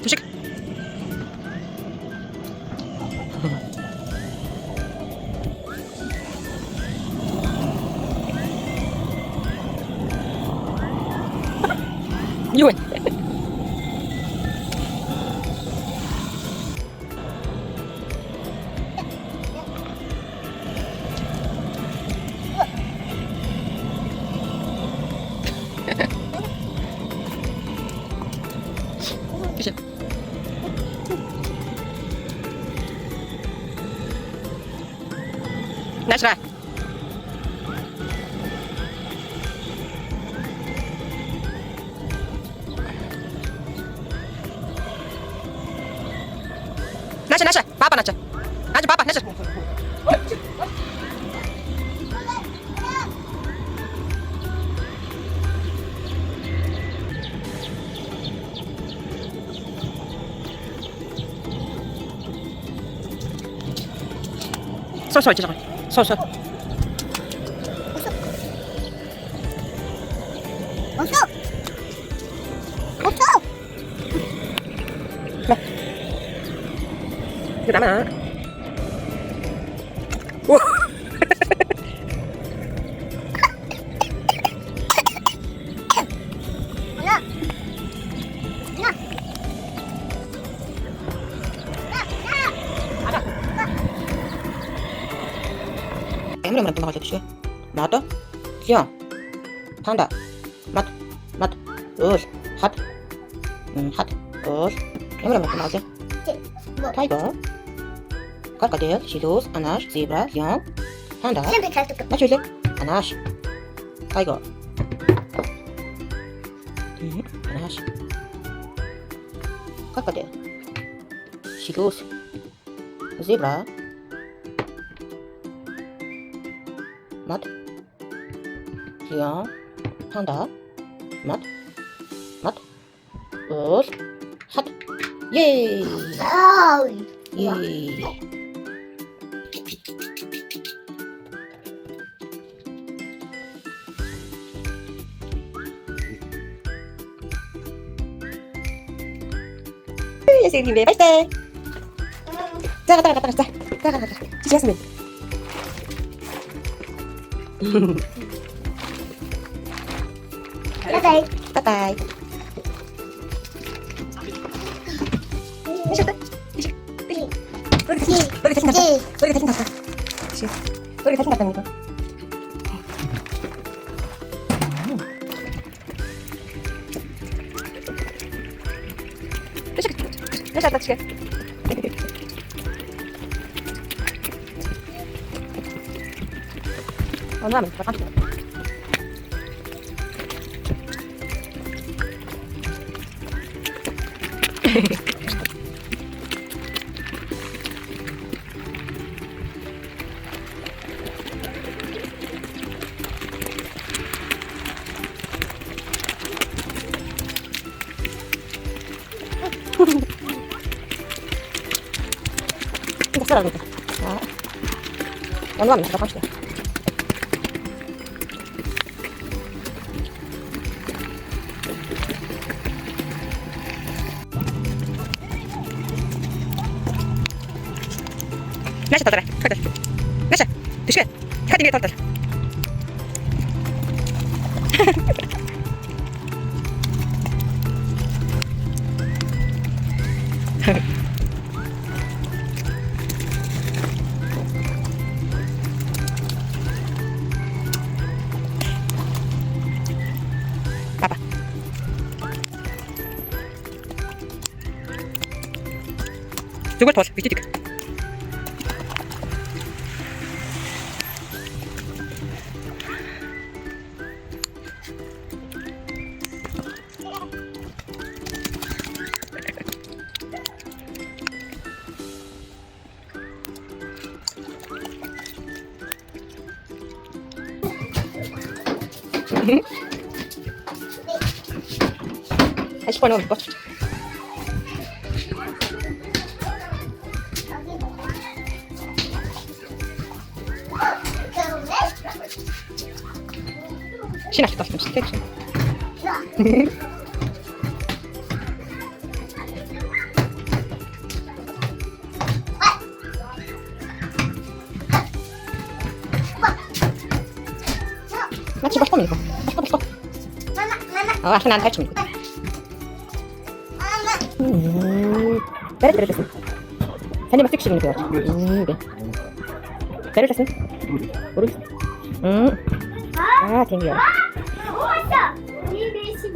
두식. 이원. 두식. 나이스라. 나이스. 봐봐 나이스. 아주 봐봐 나이스. 솔솔 지저가. 솔솔. 없어. 없어. 이거 남아. 오. 하나. 에물에물 또 나가자 주시. 나도. 지영. 판다. 맛. 으스. 핫. 핫. 으스. 에물에물 또 나가자. 타이거. Крокодил, Сидус, Анаш, Зебра, Льон, Панда. Всем прекрасно. Начали. Анаш. Тайгер. Анаш. Крокодил. Сидус. Зебра. Мат. Льон. Панда. Мат. Ус. Хат. Ей! 아우. 예. 선생님 왜 발사? 가자. 지지했으면. 바이바이. 바이바이. 미쳤다. 머리 대신 났다. 머리 대신 났답니다. 됐다, 지금. 어느 하면 다 깜짝. 짝사랑이다. 자, 연구하면 들어갑시다. 나이스 더더라. 나이스. 두시간. 카드 위에 더 더라. 봐봐. 두골 더 위티티크. 다시 번호 묶어. 신났다. 스케치. Coba comigo. Mama, mama, Oh, acho que nada comigo. mama. Beres. Sen de masuk sini tuh. Beres. Urus. Ah, tinggi ya. Olha! Que beijo.